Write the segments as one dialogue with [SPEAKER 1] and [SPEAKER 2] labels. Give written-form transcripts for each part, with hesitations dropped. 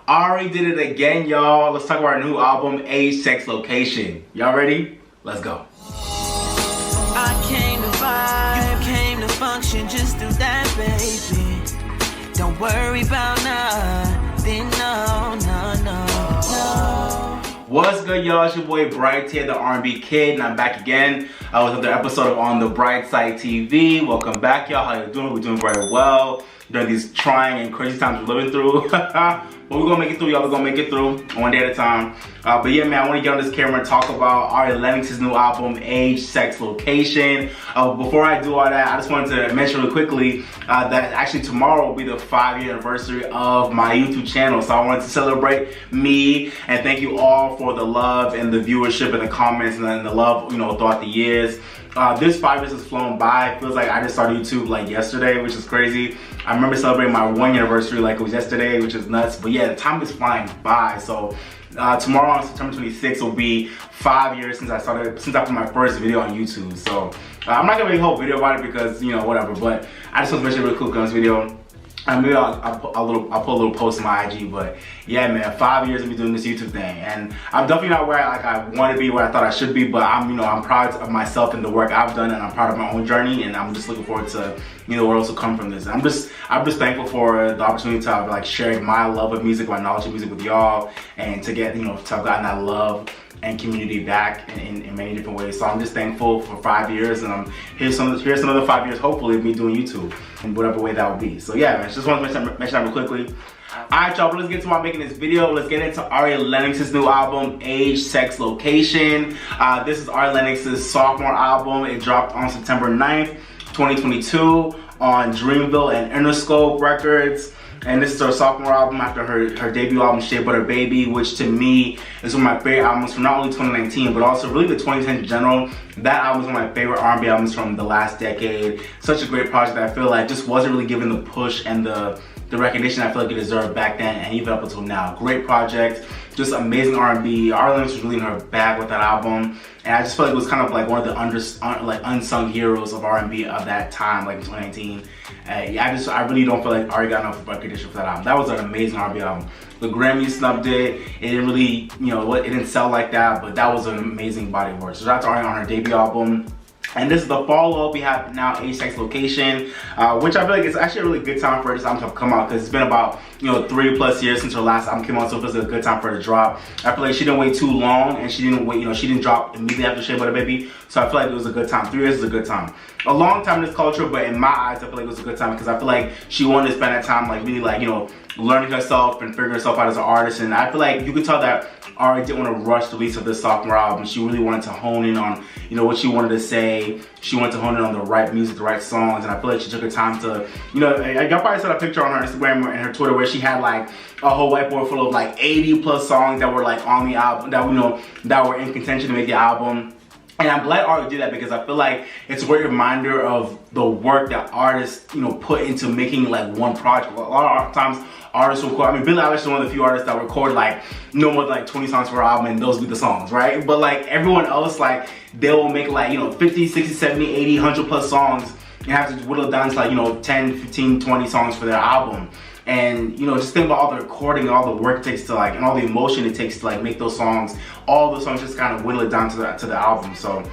[SPEAKER 1] Ari did it again, y'all. Let's talk about our new album, Age, Sex, Location. Y'all ready? Let's go.
[SPEAKER 2] I came to vibe, you came to function, just do that, baby. Don't worry about nothing, no.
[SPEAKER 1] What's good, y'all? It's your boy Bright here, the R&B kid, and I'm back again with another episode of On the Bright Side TV. Welcome back, y'all. How you doing? We're doing very well during these trying and crazy times we're living through. But we're gonna make it through, y'all. We're gonna make it through one day at a time. But yeah, man, I want to get on this camera and talk about Ari Lennox's new album, Age, Sex, Location. Before I do all that, I just wanted to mention really quickly that actually tomorrow will be the 5-year anniversary of my YouTube channel. So I wanted to celebrate me and thank you all for the love and the viewership and the comments and the love, you know, throughout the years. This 5 years has flown by. It feels like I just started YouTube like yesterday, which is crazy. I remember celebrating my 1-year anniversary like it was yesterday, which is nuts. But yeah, the time is flying by. So tomorrow on September 26th will be 5 years since I put my first video on YouTube. So I'm not gonna make a whole video about it because, you know, whatever. But I just want to mention really quick on this video. Maybe I'll put a little post on my IG, but yeah, man, 5 years of me doing this YouTube thing, and I'm definitely not where I want to be, where I thought I should be, but I'm proud of myself and the work I've done, and I'm proud of my own journey, and I'm just looking forward to, you know, what else will come from this. I'm just thankful for the opportunity to have, like, shared my love of music, my knowledge of music with y'all, and to get, you know, to have gotten that love and community back in many different ways. So I'm just thankful for 5 years, and here's another 5 years, hopefully, of me doing YouTube in whatever way that will be. So yeah, man, just wanted to mention that real quickly. Alright, y'all, but let's get to why I'm making this video. Let's get into Ari Lennox's new album, Age, Sex, Location. This is Ari Lennox's sophomore album. It dropped on September 9th, 2022 on Dreamville and Interscope Records. And this is her sophomore album after her debut album, Shea Butter Baby, which to me is one of my favorite albums from not only 2019, but also really the 2010s in general. That album is one of my favorite R&B albums from the last decade. Such a great project that I feel like just wasn't really given the push and the recognition I feel like it deserved back then and even up until now. Great project, just amazing R&B. Ari Lennox was really in her bag with that album, and I just feel like it was kind of like one of the unsung heroes of R&B of that time, like in 2019. I really don't feel like Ari got enough recognition for that album. That was an amazing R&B album. The Grammy snubbed it. It didn't really, you know, it didn't sell like that, but that was an amazing body of work. So shout out to Ari on her debut album. And this is the follow-up. We have now Age, Sex, Location, which I feel like it's actually a really good time for this album to come out because it's been about, you know, 3+ years since her last album came out, so it feels like a good time for her to drop. I feel like she didn't wait too long, and she didn't wait, you know, she didn't drop immediately after Shea Butter Baby, so I feel like it was a good time. 3 years is a good time. A long time in this culture, but in my eyes, I feel like it was a good time because I feel like she wanted to spend that time, like, really, like, you know, learning herself and figuring herself out as an artist. And I feel like you could tell that Ari didn't want to rush the release of this sophomore album. She really wanted to hone in on, you know, what she wanted to say. She wanted to hone in on the right music, the right songs, and I feel like she took her time to, you know, y'all probably saw a picture on her Instagram and her Twitter where she had like a whole whiteboard full of like 80+ songs that were like on the album, that, you know, that were in contention to make the album. And I'm glad Ari did that because I feel like it's a great reminder of the work that artists, you know, put into making like one project. A lot of times artists record, I mean, Billie Eilish is one of the few artists that record like no more than like 20 songs for an album and those be the songs, right? But like everyone else, like they will make like, you know, 50, 60, 70, 80, 100+ songs and have to whittle it down to like, you know, 10, 15, 20 songs for their album. And, you know, just think about all the recording and all the work it takes to like, and all the emotion it takes to like make those songs. All those songs just kind of whittle it down to the album. So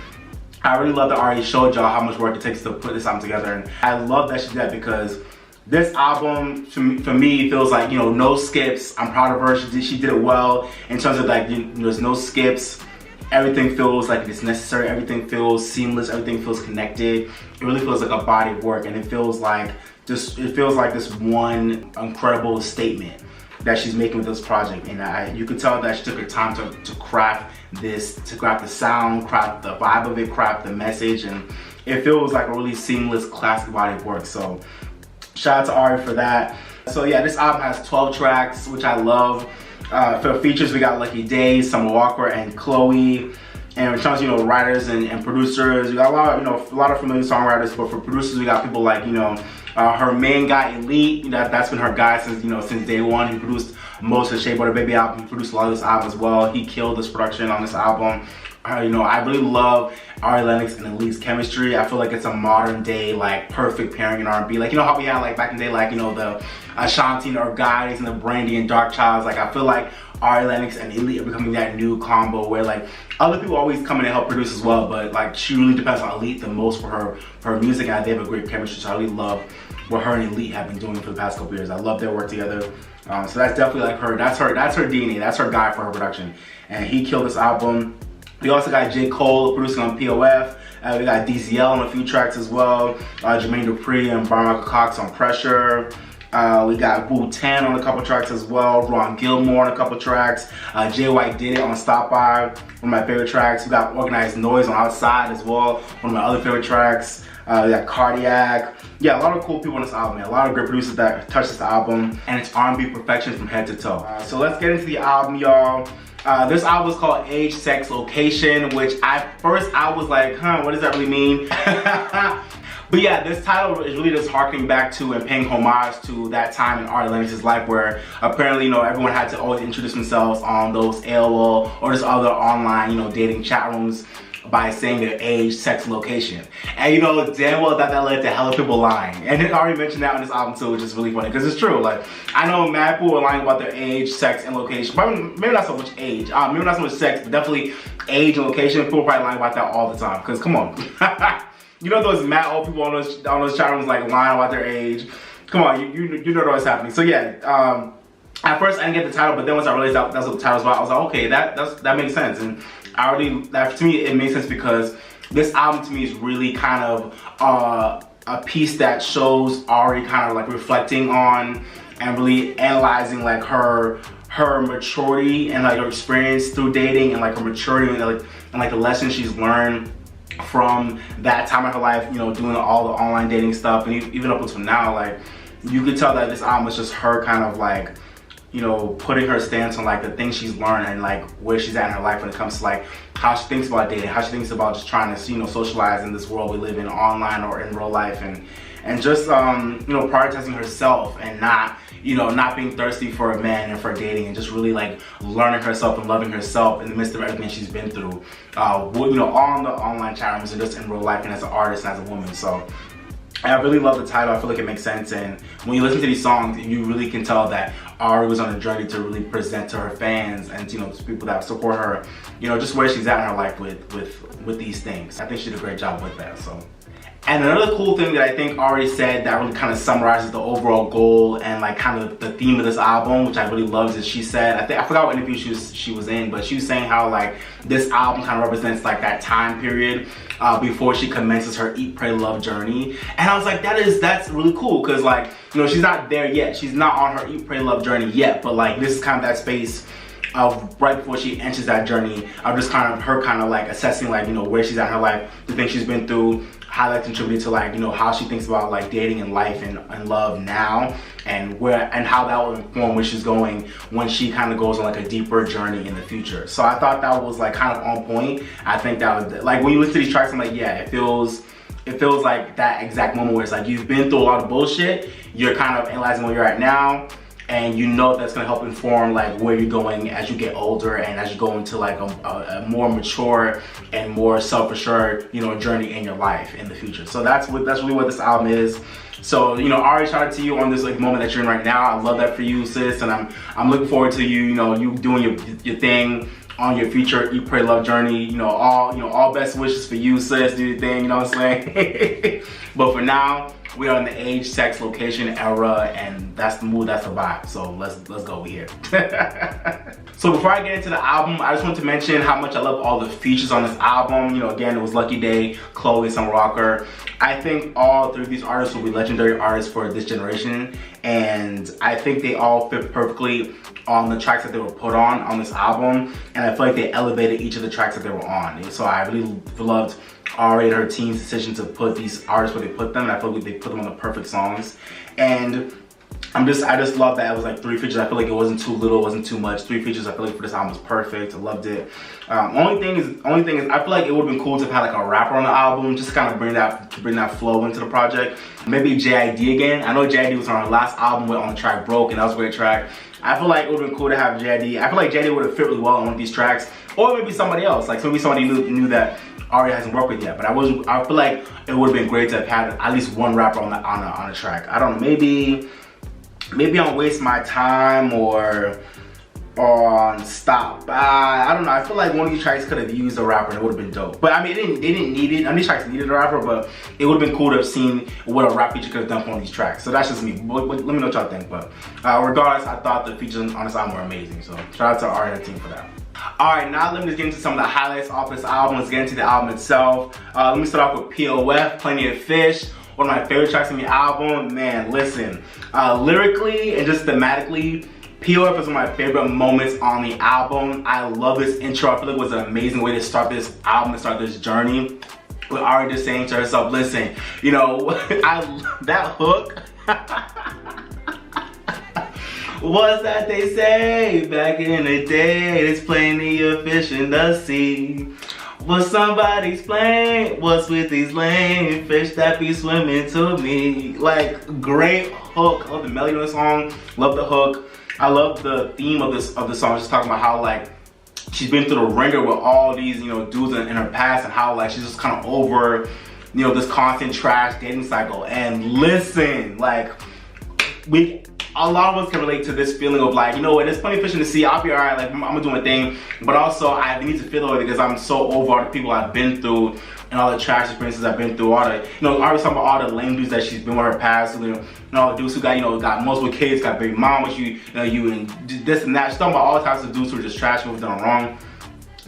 [SPEAKER 1] I really love that Ari showed y'all how much work it takes to put this album together. And I love that she did that because this album, for me, feels like, you know, no skips. I'm proud of her. She did it well in terms of like, you know, there's no skips. Everything feels like it's necessary. Everything feels seamless. Everything feels connected. It really feels like a body of work, and it feels like this one incredible statement that she's making with this project. And you could tell that she took her time to craft this, to craft the sound, craft the vibe of it, craft the message, and it feels like a really seamless, classic body of work. So shout out to Ari for that. So yeah, this album has 12 tracks, which I love. For features, we got Lucky Days, Summer Walker, and Chloe. And in terms of, you know, writers and producers, we got a lot of familiar songwriters. But for producers, we got people like, you know, her main guy Elite. That's been her guy since, you know, since day one. He produced most of the Shea Butter Baby album. He produced a lot of this album as well. He killed this production on this album. You know, I really love Ari Lennox and Elite's chemistry. I feel like it's a modern day, like, perfect pairing in R&B. Like, you know how we had, like, back in the day, like, you know, the Ashanti or Guys and the Brandy and Dark Childs. Like, I feel like Ari Lennox and Elite are becoming that new combo where, like, other people always come in and help produce as well, but, like, she really depends on Elite the most for her music, and they have a great chemistry. So I really love what her and Elite have been doing for the past couple years. I love their work together. So that's definitely like her. That's her DNA. That's her guy for her production, and he killed this album. We also got J. Cole producing on POF. We got DCL on a few tracks as well. Jermaine Dupri and Brian Michael Cox on Pressure. We got Wu-Tang on a couple tracks as well. Ron Gilmore on a couple tracks. Jay White did it on Stop By, one of my favorite tracks. We got Organized Noise on Outside as well, one of my other favorite tracks. We got Cardiac. Yeah, a lot of cool people on this album, man. A lot of great producers that touched this album, and it's R&B perfection from head to toe. So let's get into the album, y'all. This album is called Age, Sex, Location, which I was like, huh, what does that really mean? But yeah, this title is really just harkening back to and paying homage to that time in Ari Lennox's life where apparently, you know, everyone had to always introduce themselves on those AOL or just other online, you know, dating chat rooms by saying their age, sex, and location. And you know, damn well that led to hella people lying. And they already mentioned that on this album too, which is really funny because it's true. Like, I know mad people are lying about their age, sex, and location. Probably, maybe not so much age, maybe not so much sex, but definitely age and location. People are probably lying about that all the time. Because come on, you know those mad old people on those chat rooms like lying about their age. Come on, you know what's happening. So yeah, at first I didn't get the title, but then once I realized that's what the title was about, I was like, okay, that makes sense. And to me, it makes sense because this album to me is really kind of a piece that shows Ari kind of like reflecting on and really analyzing like her maturity and like her experience through dating and like her maturity and like the lessons she's learned from that time of her life, you know, doing all the online dating stuff, and even up until now, like you could tell that this album is just her kind of like, you know, putting her stance on like the things she's learned and like where she's at in her life when it comes to like how she thinks about dating, how she thinks about just trying to, you know, socialize in this world we live in, online or in real life, and just you know, prioritizing herself and not, you know, not being thirsty for a man and for dating, and just really like learning herself and loving herself in the midst of everything she's been through, you know, on the online chat rooms and just in real life and as an artist and as a woman. So I really love the title. I feel like it makes sense, and when you listen to these songs, you really can tell that Ari was on a journey to really present to her fans and, you know, to people that support her, you know, just where she's at in her life with these things. I think she did a great job with that. So. And another cool thing that I think Ari said that really kind of summarizes the overall goal and like kind of the theme of this album, which I really love, is she said, I forgot what interview she was in, but she was saying how like this album kind of represents like that time period before she commences her Eat, Pray, Love journey. And I was like, that's really cool, because like, you know, she's not there yet. She's not on her Eat, Pray, Love journey yet, but like this is kind of that space of right before she enters that journey of just kind of her kind of like assessing like, you know, where she's at in her life, the things she's been through, how that contributed to like, you know, how she thinks about like dating and life and love now, and how that will inform where she's going when she kind of goes on like a deeper journey in the future. So I thought that was like kind of on point. I think that was like, when you listen to these tracks, I'm like, yeah, it feels like that exact moment where it's like you've been through a lot of bullshit, you're kind of analyzing where you're at now, and you know that's gonna help inform like where you're going as you get older and as you go into like a more mature and more self-assured, you know, journey in your life in the future. So that's really what this album is. So, you know, Ari, shout out to you on this like moment that you're in right now. I love that for you, sis, and I'm looking forward to you know, you doing your thing on your future Eat, Pray, Love journey. You know, all best wishes for you, sis. Do your thing, you know what I'm saying? But for now, we are in the age, sex, location era, and that's the mood, that's the vibe. So let's go over here. So before I get into the album, I just want to mention how much I love all the features on this album. You know, again, it was Lucky Daye, Chloe, Summer Walker. I think all three of these artists will be legendary artists for this generation, and I think they all fit perfectly on the tracks that they were put on this album, and I feel like they elevated each of the tracks that they were on. So I really loved Ari and her team's decision to put these artists where they put them, and I feel like they put them on the perfect songs. And I just love that it was like 3 features. I feel like it wasn't too little, it wasn't too much. 3 features I feel like for this album was perfect. I loved it. Only thing is I feel like it would have been cool to have had like a rapper on the album, just to kind of bring that flow into the project. Maybe JID again. I know JID was on our last album on the track Broke, and that was a great track. I feel like it would have been cool to have JD. I feel like JD would have fit really well on one of these tracks, or maybe somebody else, like maybe somebody knew that Ari hasn't worked with yet. But I feel like it would have been great to have had at least one rapper on a track. I don't know, maybe on Waste My Time or on Stop. I don't know. I feel like one of these tracks could have used a rapper and it would have been dope. But I mean, they didn't need it. None of these tracks needed a rapper, but it would have been cool to have seen what a rap feature could have done for one of these tracks. So that's just me. Let me know what y'all think. But regardless, I thought the features on this album were amazing. So shout out to Ari and the team for that. Alright, now let me just get into some of the highlights off this album. Let's get into the album itself. Let me start off with POF, Plenty of Fish. One of my favorite tracks on the album. Man, listen. Lyrically and just thematically, POF is one of my favorite moments on the album. I love this intro. I feel like it was an amazing way to start this album, to start this journey. With Ari just saying to herself, listen, you know, that hook. What's that they say back in the day? There's plenty of fish in the sea. But somebody's playing. What's with these lame fish that be swimming to me? Like, great hook. I love the melody of the song. Love the hook. I love the theme of the song. Just talking about how like she's been through the ringer with all these, you know, dudes in her past, and how like she's just kind of over, you know, this constant trash dating cycle. And listen, like a lot of us can relate to this feeling of like, you know what, there's plenty of fish in the sea, I'll be alright, like I'm gonna do my thing, but also I need to feel that way because I'm so over all the people I've been through and all the trash experiences I've been through, all the, you know, I was talking about all the lame dudes that she's been with her past, you know, and all the dudes who got, you know, got multiple kids, got baby mom with you, you and this and that. She's talking about all types of dudes who are just trash and who've done wrong.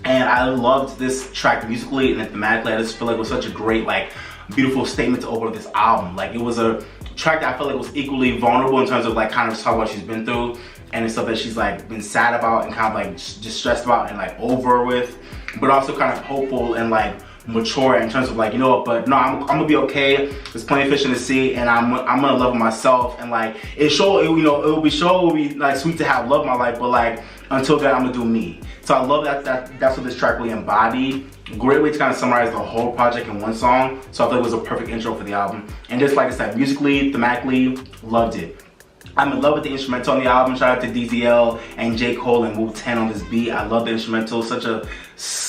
[SPEAKER 1] And I loved this track musically and thematically. I just feel like it was such a great, like, beautiful statement to open this album. Like, it was a track that I felt like was equally vulnerable in terms of like kind of talking about what she's been through and the stuff that she's like been sad about and kind of like just stressed about and like over with, but also kind of hopeful and like mature in terms of like, you know what, but no, I'm gonna be okay. There's plenty of fish in the sea, and I'm gonna love myself. And like it will be like sweet to have love in my life, but like until then I'm gonna do me. So I love that's what this track really embodied. Great way to kind of summarize the whole project in one song. So I thought it was a perfect intro for the album. And just like I said, musically, thematically, loved it. I'm in love with the instrumental on the album. Shout out to DZL and J. Cole and Wu 10 on this beat. I love the instrumental. Such a,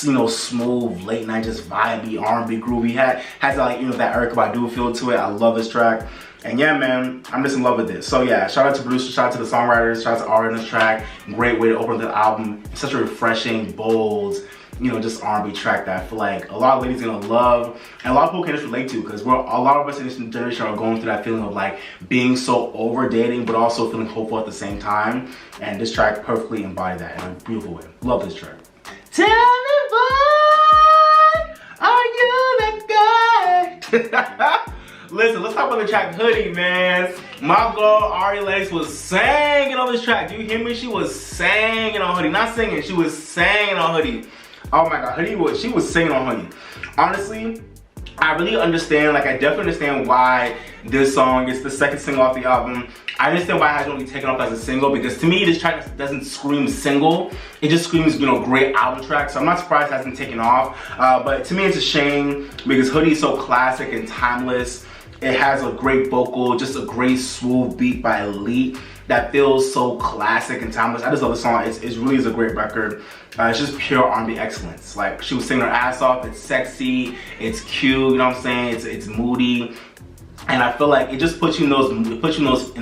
[SPEAKER 1] you know, smooth, late night, just vibey, R&B, groovy. Has like, you know, that Erykah Badu feel to it. I love this track. And yeah, man, I'm just in love with this. So yeah, shout out to producers, shout out to the songwriters, shout out to Ari on this track. Great way to open the album. Such a refreshing, bold, you know, just R&B track that I feel like a lot of ladies are gonna love, and a lot of people can just relate to, because a lot of us in this generation are going through that feeling of like being so over dating, but also feeling hopeful at the same time. And this track perfectly embodied that in a beautiful way. Love this track. Tell me, boy, are you that guy? Listen, let's talk about the track Hoodie, man. My girl Ari Lennox was singing on this track. Do you hear me? She was singing on Hoodie. Not singing, she was singing on Hoodie. Oh my god, she was singing on Hoodie. Honestly, I really understand, like I definitely understand why this song is the second single off the album. I understand why it hasn't really taken off as a single, because to me this track doesn't scream single. It just screams, you know, great album track. So I'm not surprised it hasn't taken off. But to me it's a shame, because Hoodie is so classic and timeless. It has a great vocal, just a great smooth beat by Elite that feels so classic and timeless. I just love the song. It really is a great record. It's just pure R&B excellence. Like, she was singing her ass off. It's sexy, it's cute, you know what I'm saying? It's moody. And I feel like it just puts you in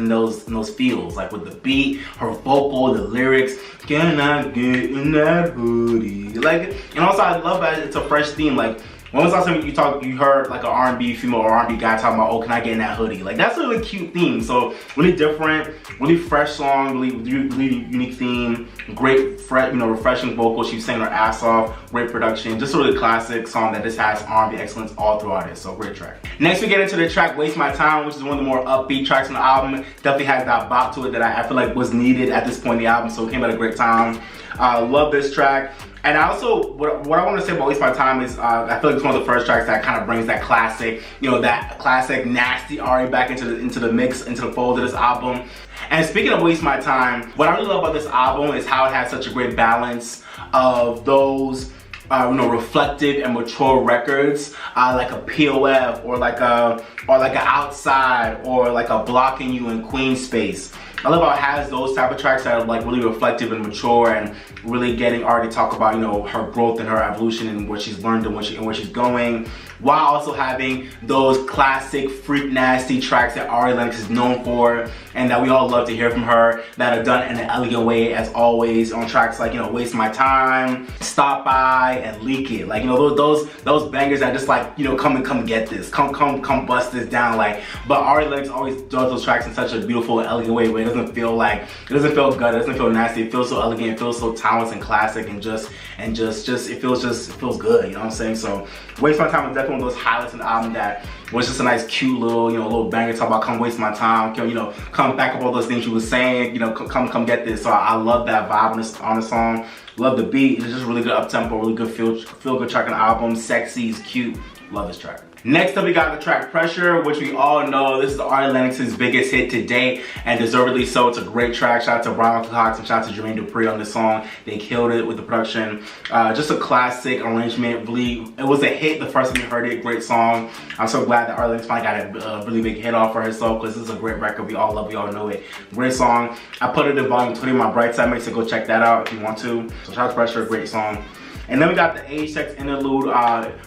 [SPEAKER 1] those feels, like with the beat, her vocal, the lyrics. Can I get in that hoodie? Like, and also I love that it's a fresh theme. Like, when was the last time you heard like an R&B female or R&B guy talking about, oh, can I get in that hoodie? Like, that's a really cute theme. So really different, really fresh song, really unique theme, great, you know, refreshing vocals. She sang her ass off, great production, just a really classic song that just has R&B excellence all throughout it. So great track. Next we get into the track Waste My Time, which is one of the more upbeat tracks on the album. Definitely has that bop to it that I feel like was needed at this point in the album, so it came at a great time. Love this track. And I also, what I want to say about Waste My Time is, I feel like it's one of the first tracks that kind of brings that classic, you know, that classic nasty Ari back into the mix, into the fold of this album. And speaking of Waste My Time, what I really love about this album is how it has such a great balance of those, you know, reflective and mature records, like a POF or like a Outside or like a Blocking You in Queen Space. I love how it has those type of tracks that are like really reflective and mature and really getting Ari to talk about, you know, her growth and her evolution and what she's learned and where she's going, while also having those classic freak nasty tracks that Ari Lennox is known for and that we all love to hear from her, that are done in an elegant way as always on tracks like, you know, Waste My Time, Stop By, and Leak It. Like, you know, those bangers that just like, you know, come get this, come bust this down. Like, but Ari Lennox always does those tracks in such a beautiful, elegant way where it doesn't feel like, it doesn't feel good, it doesn't feel nasty, it feels so elegant, it feels so timeless and classic, and it feels good, you know what I'm saying? So Waste My Time is definitely one of those highlights in the album that was just a nice, cute little, you know, little banger. Talk about come waste my time, you know, come back up all those things you were saying, you know, come get this. So I love that vibe on the song. Love the beat. It's just really good up tempo, really good feel good track on the album. Sexy, it's cute. Love this track. Next up, we got the track Pressure, which we all know this is Ari Lennox's biggest hit to date, and deservedly so. It's a great track. Shout out to Brian Cox and shout out to Jermaine Dupri on this song. They killed it with the production. Just a classic arrangement. Really, it was a hit the first time you heard it. Great song. I'm so glad that Ari Lennox finally got a really big hit off for herself, because this is a great record. We all love, we all know it. Great song. I put it in volume 20 of my Bright Side mix, so go check that out if you want to. So shout out to Pressure, great song. And then we got the Age Sex interlude,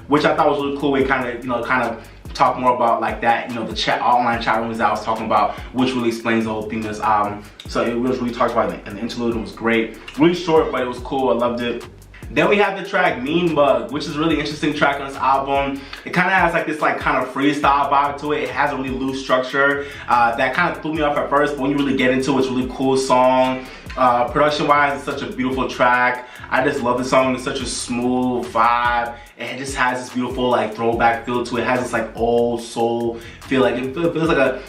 [SPEAKER 1] which I thought was really cool. We kind of talk more about like that, you know, the online chat rooms that I was talking about, which really explains the whole theme of this album. So it was really talked about in the interlude. It was great, really short, but it was cool. I loved it. Then we have the track Mean Mug, which is a really interesting track on this album. It kind of has like this like kind of freestyle vibe to it. It has a really loose structure that kind of threw me off at first, but when you really get into it, it's a really cool song. Production wise, it's such a beautiful track. I just love the song. It's such a smooth vibe. It just has this beautiful like throwback feel to it. It has this like old soul feel. Like it feels like a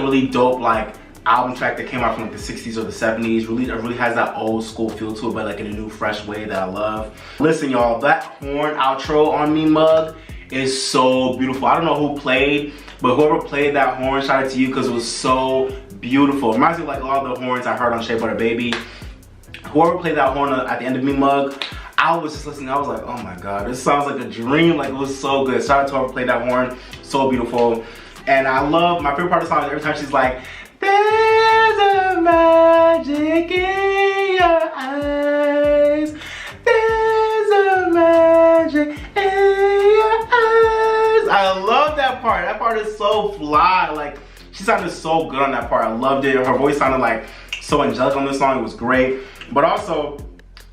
[SPEAKER 1] really dope like album track that came out from like the 60s or the 70s. It really has that old school feel to it, but like in a new fresh way that I love. Listen y'all, that horn outro on Mean Mug is so beautiful. I don't know who played, but whoever played that horn, shout out to you, because it was so beautiful. It reminds me of like a lot of the horns I heard on Shea Butter Baby. Whoever played that horn at the end of Mean Mug, I was just listening, I was like, oh my god, this sounds like a dream. Like, it was so good. Shout out to whoever played that horn, so beautiful. And I love, my favorite part of the song is every time she's like, there's a magic in your eyes, there's a magic in your eyes. I love that part. That part is so fly. Like, she sounded so good on that part. I loved it. Her voice sounded like so angelic on this song. It was great. But also,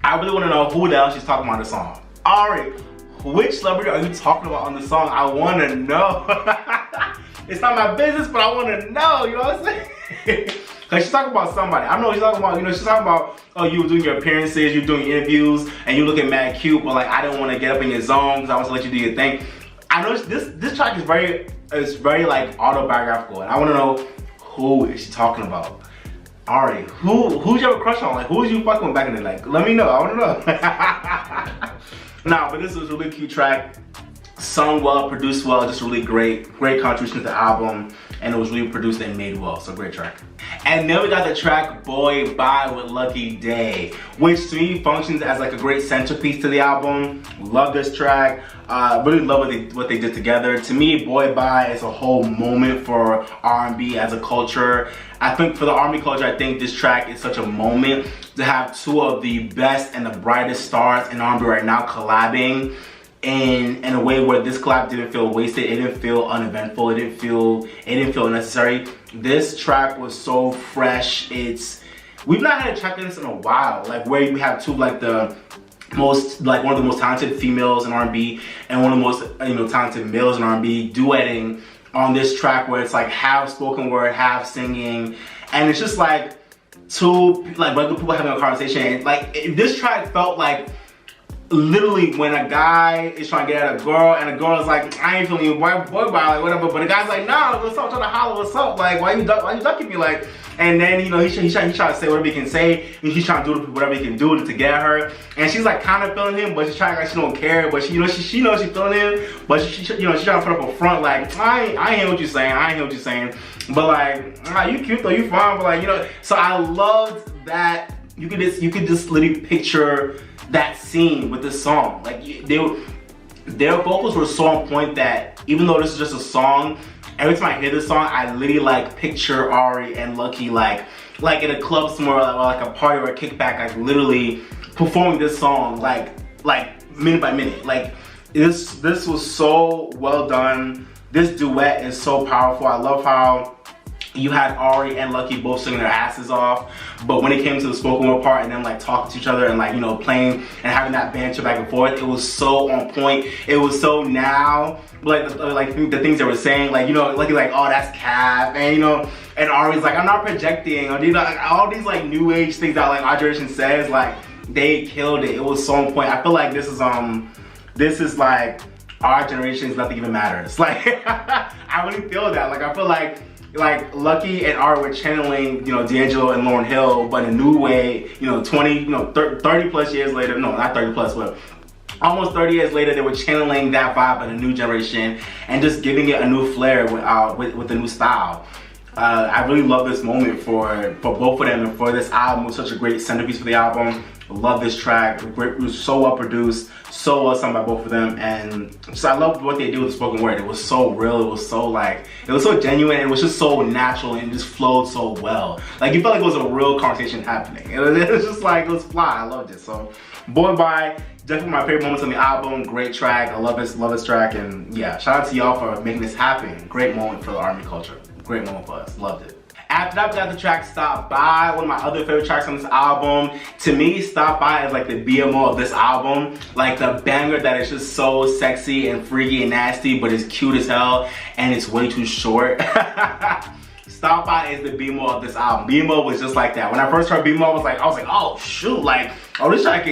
[SPEAKER 1] I really want to know who the hell she's talking about in the song. Ari, which celebrity are you talking about on the song? I want to know. It's not my business, but I want to know. You know what I'm saying? Because she's talking about somebody. I know she's talking about, you know, she's talking about, oh, you were doing your appearances, you're doing interviews, and you looking mad cute, but like, I didn't want to get up in your zone because I want to let you do your thing. I know this track is very like autobiographical, and I want to know who is she talking about. Ari, who's you have a crush on? Like, who's you fucking with back in the day? Like, let me know. I want to know. Nah, but this was a really cute track. Sung well, produced well, just really great contribution to the album, and it was really produced and made well, so great track. And then we got the track Boy Bye with Lucky Day, which to me functions as like a great centerpiece to the album. Love this track. Really love what they did together. To me, Boy Bye is a whole moment for R&B as a culture. I think for the R&B culture, I think this track is such a moment to have two of the best and the brightest stars in R&B right now collabing in a way where this collab didn't feel wasted. It didn't feel uneventful. It didn't feel unnecessary. This track was so fresh. We've not had a track like this in a while, like where we have two like the most, like one of the most talented females in R&B and one of the most, you know, talented males in R&B duetting on this track, where it's like half spoken word, half singing, and it's just like two like regular people having a conversation. Like, this track felt like literally when a guy is trying to get at a girl and a girl is like, I ain't feeling you, boy bye, like whatever, but the guy's like, nah, what's up, trying to holler, what's up, like why you ducking me, like, and then, you know, he's trying to say whatever he can say, and he's trying to do whatever he can do to get her, and she's like kind of feeling him, but she's trying like she don't care, but she knows she's feeling him, but she you know, she's trying to put up a front like, I ain't hear what you're saying, but like, you cute though, you fine, but like, you know, so I loved that you could just literally picture that scene with this song. Like, their vocals were so on point that even though this is just a song, every time I hear this song, I literally like picture Ari and Lucky like like in a club somewhere, or like a party or a kickback, like literally performing this song like minute by minute. Like this was so well done. This duet is so powerful. I love how you had Ari and Lucky both singing their asses off, but when it came to the spoken word part and then like talking to each other and like, you know, playing and having that banter back and forth, it was so on point. It was so now, like the things they were saying, like, you know, Lucky like, oh, that's cap, and you know, and Ari's like, I'm not projecting, or these like all these like new age things that like our generation says, like they killed it. It was so on point. I feel like this is like our generation's nothing even matters. Like I really feel that. Like I feel like Lucky and Ari were channeling, you know, D'Angelo and Lauryn Hill, but in a new way, you know, 30 plus years later, no, not 30 plus, but almost 30 years later, they were channeling that vibe in a new generation and just giving it a new flair with a new style. I really love this moment for both of them and for this album. It was such a great centerpiece for the album. I love this track. It was so well produced, so well sung by both of them, and just I love what they do with the spoken word. It was so real. It was so genuine. It was just so natural and it just flowed so well. Like you felt like it was a real conversation happening. It was just like, it was fly. I loved it. So Boy Bye, definitely my favorite moments on the album. Great track. I love this track, and yeah, shout out to y'all for making this happen. Great moment for the R&B culture. Great moment for us. Loved it. After that, we got the track Stop By, one of my other favorite tracks on this album. To me, Stop By is like the BMO of this album. Like the banger that is just so sexy and freaky and nasty, but it's cute as hell, and it's way too short. Stop By is the BMO of this album. BMO was just like that. When I first heard BMO, I was like, oh shoot, like, oh, this track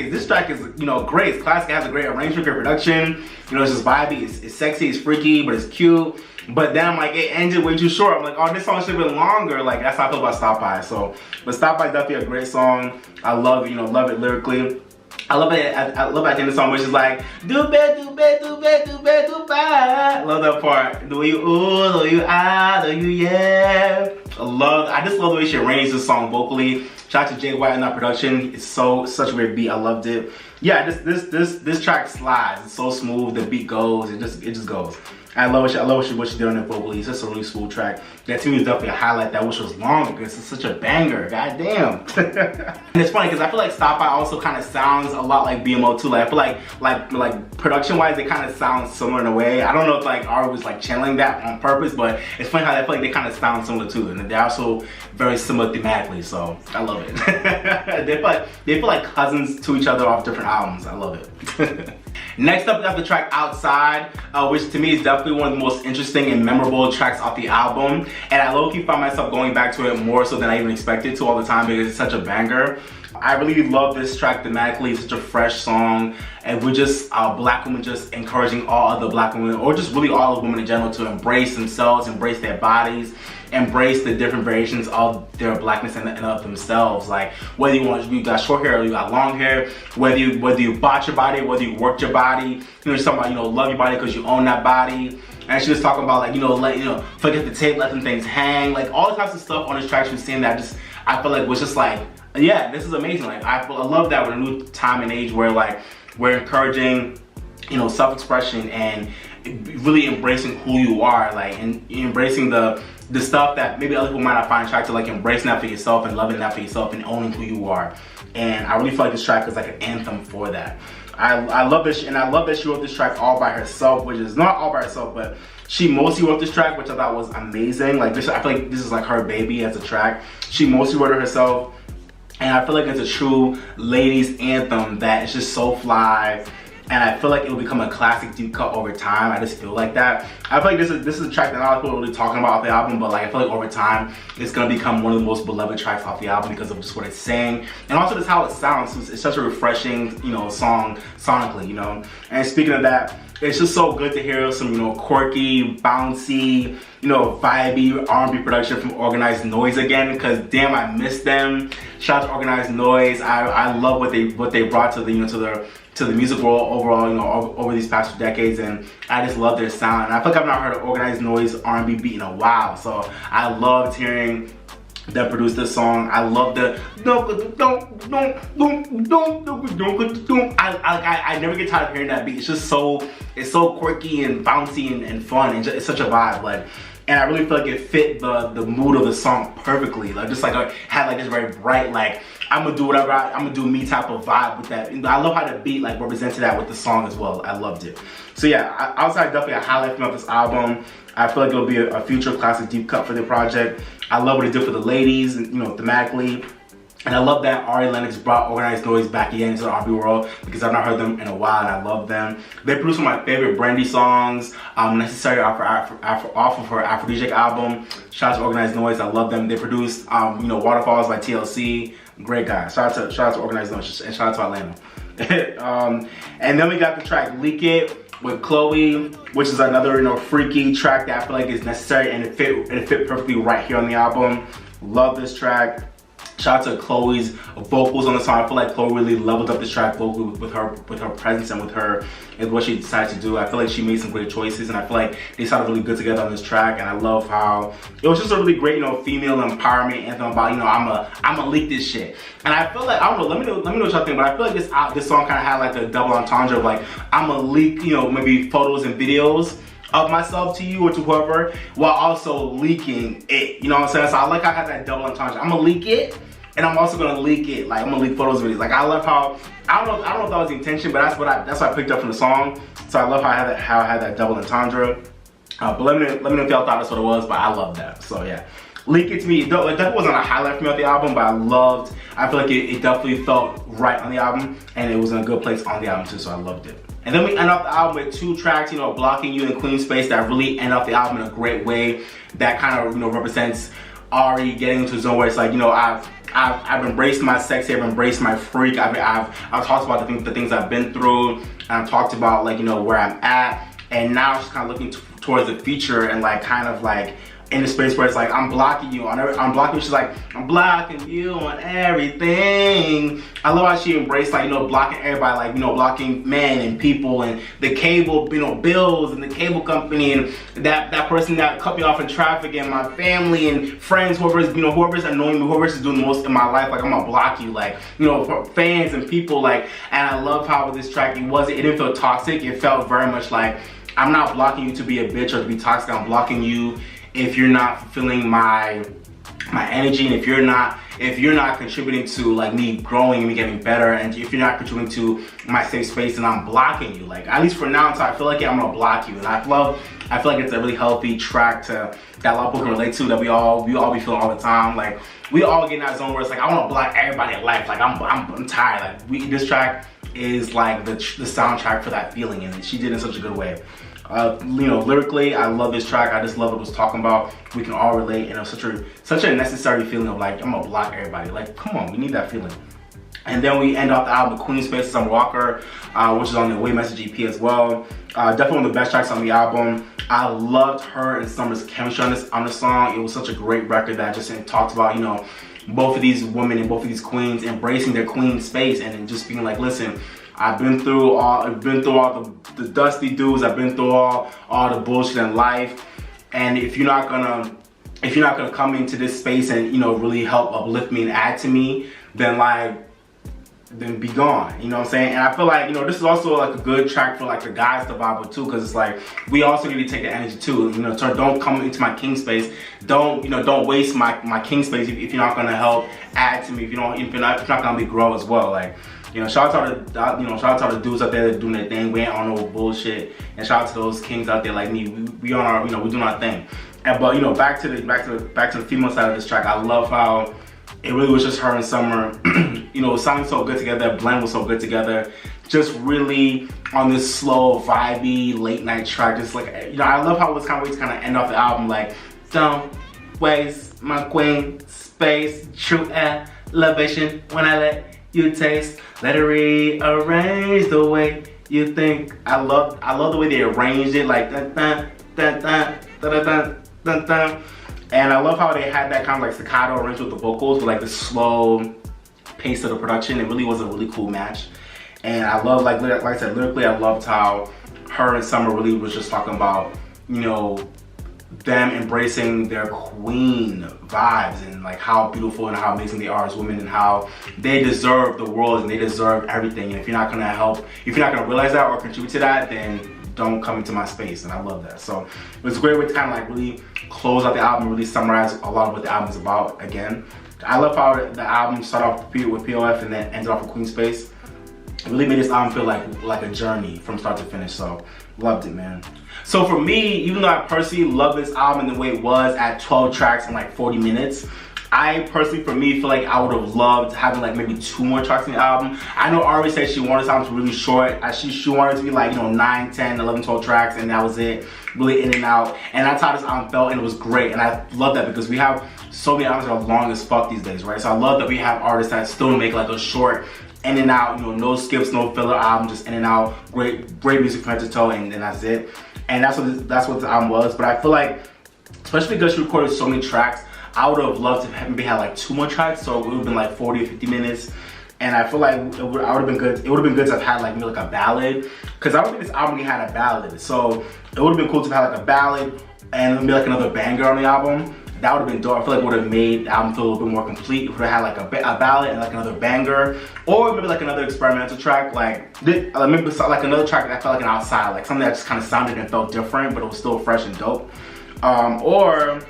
[SPEAKER 1] is, you know, great. It's classic, it has a great arrangement, great production. You know, it's just vibey, it's sexy, it's freaky, but it's cute. But then I'm like, it ended way too short. I'm like, oh, this song should have been longer. Like, that's how I feel about Stop By. So, but Stop By is definitely a great song. I love, you know, love it lyrically. I love it at the end of the song, which is like, do bad, do bad, do bad, do bad, do bad. Love that part. Do you ooh, do you ah, do you yeah. I just love the way she arranged this song vocally. Shout out to Jay White in that production. It's such a great beat. I loved it. Yeah, this track slides. It's so smooth. The beat goes. It just goes. I love what she did on it vocally. It's just a really smooth track. That to me is definitely a highlight. That wish was long because it's such a banger. God damn. And it's funny because I feel like Stop By also kind of sounds a lot like BMO too. Like I feel like production wise, they kind of sound similar in a way. I don't know if like Ari was like channeling that on purpose, but it's funny how I feel like they kind of sound similar too, and they're also very similar thematically. So I love it. they feel like cousins to each other off different albums. I love it. Next up, we got the track Outside, which to me is definitely one of the most interesting and memorable tracks off the album. And I low-key find myself going back to it more so than I even expected to all the time because it's such a banger. I really love this track thematically. It's such a fresh song, and we're just black women just encouraging all other black women, or just really all of women in general, to embrace themselves, embrace their bodies, embrace the different variations of their blackness and of themselves. Like whether you got short hair or you got long hair, whether you bought your body, whether you worked your body, you know, she's talking about, you know, love your body because you own that body. And she was talking about like, you know, forget the tape, let them things hang, like all types of stuff on this track she was saying that I feel like was just like, yeah, this is amazing. Like I love that we're in a new time and age where like we're encouraging, you know, self-expression and really embracing who you are, like, and embracing the stuff that maybe other people might not find attractive, like embracing that for yourself and loving that for yourself and owning who you are. And I really feel like this track is like an anthem for that. I love this, and I love that she wrote this track all by herself, which is not all by herself, but she mostly wrote this track, which I thought was amazing. Like this, I feel like this is like her baby as a track. She mostly wrote it herself, and I feel like it's a true ladies anthem that is just so fly. And I feel like it will become a classic deep cut over time. I just feel like that. I feel like this is a track that a lot of people are really talking about off the album, but like I feel like over time it's gonna become one of the most beloved tracks off the album because of just what it's saying, and also just how it sounds. It's such a refreshing, you know, song sonically, you know. And speaking of that, it's just so good to hear some, you know, quirky, bouncy, you know, vibey R&B production from Organized Noise again, because damn, I miss them. Shout out to Organized Noise. I love what they brought to the, you know, to the music world overall, you know, over these past 2 decades, and I just love their sound. And I feel like I've not heard an Organized Noise R&B beat in a while, so I loved hearing them produce this song. I love the I never get tired of hearing that beat. It's so quirky and bouncy and fun, and it's such a vibe. Like and I really feel like it fit the mood of the song perfectly. Like just like it had like this very bright, like I'm gonna do whatever, I'm gonna do me type of vibe with that. I love how the beat like represented that with the song as well. I loved it. So yeah, I would say definitely a highlight from this album. I feel like it'll be a future classic deep cut for the project. I love what he did for the ladies, and, you know, thematically. And I love that Ari Lennox brought Organized Noise back again into the R&B world, because I've not heard them in a while and I love them. They produced one of my favorite Brandy songs, Necessary off of her Aphrodisiac album. Shout out to Organized Noise, I love them. They produced you know, Waterfalls by TLC. Great guys. Shout out to Organized Noise and shout out to Atlanta. And then we got the track Leak It with Chloe, which is another, you know, freaky track that I feel like is necessary, and it fit perfectly right here on the album. Love this track. Shout out to Chloe's vocals on the song. I feel like Chloe really leveled up this track vocally with her presence and with her and what she decided to do. I feel like she made some great choices, and I feel like they sounded really good together on this track. And I love how it was just a really great, you know, female empowerment anthem about, you know, I'ma leak this shit. And I feel like, I don't know, let me know what y'all think, but I feel like this song kind of had like a double entendre of like, I'ma leak, you know, maybe photos and videos of myself to you or to whoever, while also leaking it. You know what I'm saying? So I like how I had that double entendre. I'm gonna leak it, and I'm also gonna leak it. Like I'm gonna leak photos, videos. Like I love how I don't know if that was the intention, but that's what I picked up from the song. So I love how I had that double entendre. But let me know if y'all thought that's what it was. But I love that. So yeah, Leak It to me, it definitely wasn't a highlight for me on the album, but I feel like it definitely felt right on the album, and it was in a good place on the album too. So I loved it. And then we end off the album with 2 tracks, you know, Blocking You and Queen Space, that really end off the album in a great way. That kind of, you know, represents Ari getting into a zone where it's like, you know, I've embraced my sexy, I've embraced my freak, I've talked about the things I've been through, and I've talked about, like, you know, where I'm at, and now she's kind of looking towards the future and like kind of like in the space where it's like, I'm blocking you on every, I'm blocking you. She's like, I'm blocking you on everything. I love how she embraced, like, you know, blocking everybody, like, you know, blocking men and people and the cable, you know, bills and the cable company and that person that cut me off in traffic and my family and friends, whoever's annoying me, whoever's doing the most in my life, like, I'm gonna block you, like, you know, for fans and people, like. And I love how with this track, it didn't feel toxic. It felt very much like, I'm not blocking you to be a bitch or to be toxic. I'm blocking you if you're not fulfilling my energy, and if you're not contributing to, like, me growing and me getting better, and if you're not contributing to my safe space, then I'm blocking you. Like, at least for now, until I feel like it, I'm gonna block you. And I feel like it's a really healthy track that a lot of people can relate to, that we all be feeling all the time. Like, we all get in that zone where it's like, I want to block everybody in life. Like, I'm tired. Like, this track is like the soundtrack for that feeling, and she did it in such a good way. You know, lyrically, I love this track. I just love what it was talking about. We can all relate, and it was such a necessary feeling of, like, I'm gonna block everybody. Like, come on, we need that feeling. And then we end off the album with Queen Space, Summer Walker, which is on the Way Message EP as well. Definitely one of the best tracks on the album. I loved her and Summer's chemistry on the song. It was such a great record that just talked about, you know, both of these women and both of these queens embracing their queen space, and just being like, listen, I've been through all the dusty dudes. I've been through all the bullshit in life, and if you're not gonna come into this space and, you know, really help uplift me and add to me, then be gone. You know what I'm saying? And I feel like, you know, this is also like a good track for, like, the guys to vibe with too, because it's like, we also need to take the energy too. You know, so don't come into my king space. Don't waste my king space if you're not gonna help add to me. If you're not gonna help me grow as well. Like, you know, shout out to the dudes out there that are doing their thing. We ain't on no bullshit. And shout out to those kings out there like me. We on our, you know, we doing our thing. But, you know, back to the female side of this track. I love how it really was just her and Summer. You know, sounding so good together. Blend was so good together. Just really on this slow, vibey, late night track. Just like, you know, I love how it was kind of end off the album like, don't waste my queen space, true elevation when I let you taste. Let it rearrange the way you think. I love the way they arranged it, like dun dun dun dun dun dun dun dun. And I love how they had that kind of like staccato arrangement with the vocals, with like the slow pace of the production. It really was a really cool match. And I love, like I said, lyrically, I loved how her and Summer really was just talking about, you know, them embracing their queen vibes, and like how beautiful and how amazing they are as women, and how they deserve the world and they deserve everything. And if you're not gonna realize that or contribute to that, then don't come into my space, and I love that. So it was a great way to kind of like really close out the album, really summarize a lot of what the album is about again. I love how the album started off with POF and then ended off with Queen Space. It really made this album feel like a journey from start to finish, so loved it, man. So for me, even though I personally love this album the way it was at 12 tracks in like 40 minutes, I personally, for me, feel like I would have loved having like maybe 2 more tracks in the album. I know Ari said she wanted something really short. She wanted it to be like, you know, 9, 10, 11, 12 tracks, and that was it. Really in and out. And that's how this album felt, and it was great. And I love that because we have so many albums that are long as fuck these days, right? So I love that we have artists that still make like a short, in and out, you know, no skips, no filler album, just in and out. Great music from head to toe, and that's it. And that's what the album was. But I feel like, especially because she recorded so many tracks, I would have loved to have maybe had like 2 more tracks, so it would have been like 40 or 50 minutes. And I feel like it would have been good. It would have been good to have had like maybe like a ballad, because I don't think this album really had a ballad. So it would have been cool to have like a ballad and maybe like another banger on the album. That would have been dope. I feel like it would have made the album feel a little bit more complete. It would have had like a ballad and like another banger, or maybe like another experimental track, like maybe like another track that felt like an outside, like something that just kind of sounded and felt different, but it was still fresh and dope. Or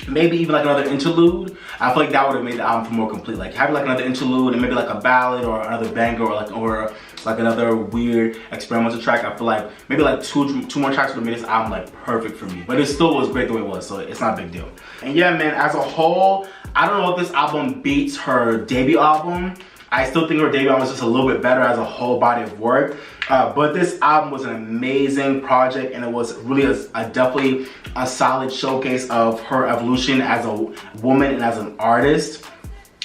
[SPEAKER 1] maybe even like another interlude. I feel like that would have made the album feel more complete. Like having like another interlude and maybe like a ballad or another banger or like another weird experimental track. I feel like maybe like two more tracks would have made this album like perfect for me. But it still was great the way it was, so it's not a big deal. And yeah, man, as a whole, I don't know if this album beats her debut album. I still think her debut album was just a little bit better as a whole body of work. But this album was an amazing project, and it was really definitely a solid showcase of her evolution as a woman and as an artist.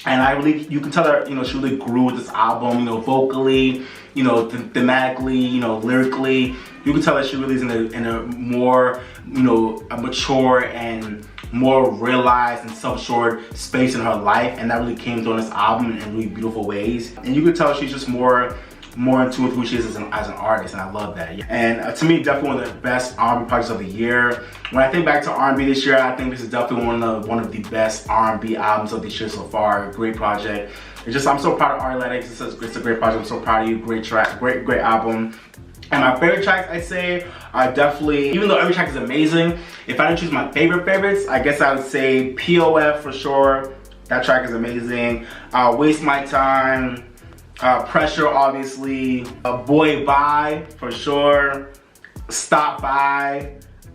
[SPEAKER 1] And you can tell that, you know, she really grew with this album, you know, vocally, you know, thematically, you know, lyrically. You can tell that she really is in a more, you know, a mature and more realized and self-assured space in her life, and that really came through on this album in really beautiful ways. And you can tell she's just more in tune with who she is as an artist, and I love that. And to me, definitely one of the best R&B projects of the year. When I think back to R&B this year, I think this is definitely one of the best R&B albums of this year so far. Great project. I'm so proud of Ari Lennox. It's a great project. I'm so proud of you. Great track, great album. And my favorite tracks, I'd say, are definitely, even though every track is amazing, if I didn't choose my favorites, I guess I would say POF for sure. That track is amazing. Waste My Time. Pressure, obviously. Boy Bye for sure. Stop By.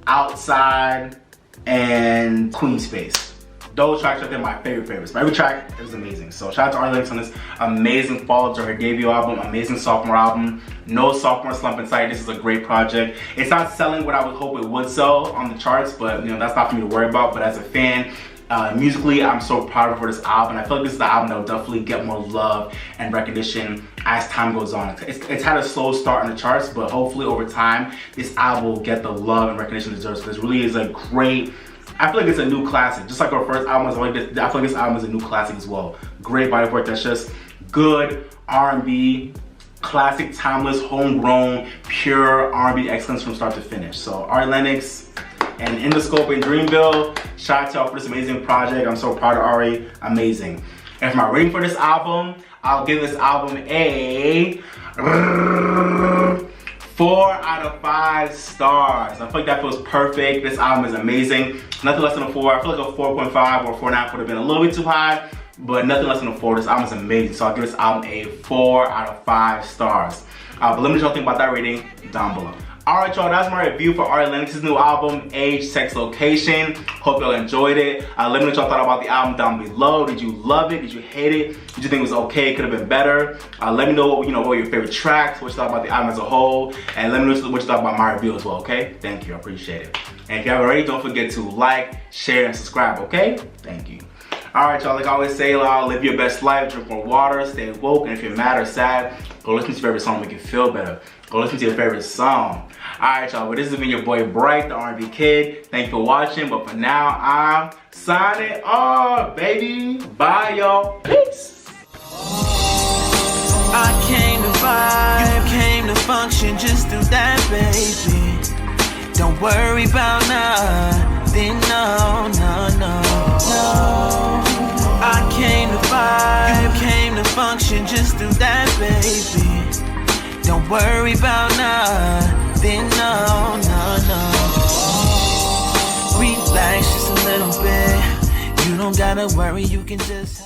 [SPEAKER 1] Outside. And Queen Space. Those tracks right there are my favorites. But every track is amazing. So shout out to Ari Lennox on this amazing follow to her debut album, amazing sophomore album. No sophomore slump in sight. This is a great project. It's not selling what I would hope it would sell on the charts, but you know, that's not for me to worry about. But as a fan, musically, I'm so proud of her for this album. I feel like this is the album that will definitely get more love and recognition as time goes on. It's had a slow start on the charts, but hopefully over time, this album will get the love and recognition it deserves. Because this really is a great, I feel like it's a new classic. Just like her first album, I feel like this album is a new classic as well. Great body of work that's just good R&B, classic, timeless, homegrown, pure R&B excellence from start to finish. So Ari Lennox and In the Scope in Dreamville, shout out to y'all for this amazing project. I'm so proud of Ari, amazing. And for my rating for this album, I'll give this album a 4 out of 5 stars. I feel like that feels perfect. This album is amazing. Nothing less than a 4. I feel like a 4.5 or 4.5 would have been a little bit too high, but nothing less than a 4. This album is amazing. So I'll give this album a 4 out of 5 stars. But let me know what y'all think about that rating down below. Alright y'all, that's my review for Ari Lennox's new album, Age, Sex, Location. Hope y'all enjoyed it. Let me know what y'all thought about the album down below. Did you love it? Did you hate it? Did you think it was okay? Could have been better? Let me know what were your favorite tracks, what you thought about the album as a whole, and let me know what you thought about my review as well, okay? Thank you, I appreciate it. And if you haven't already, don't forget to like, share, and subscribe, okay? Thank you. Alright y'all, like I always say, live your best life, drink more water, stay woke, and if you're mad or sad, go listen to your favorite song to make you feel better. Go listen to your favorite song. Alright y'all, but this has been your boy Bright, the R&B Kid. Thank you for watching, but for now, I'm signing off, baby. Bye y'all, peace.
[SPEAKER 2] I came to vibe, you came to function, just do that, baby. Don't worry about nothing, no. I came to vibe, you came to function, just do that, baby. Don't worry about nothing. then no, no, no. Relax just a little bit. You don't gotta worry, you can just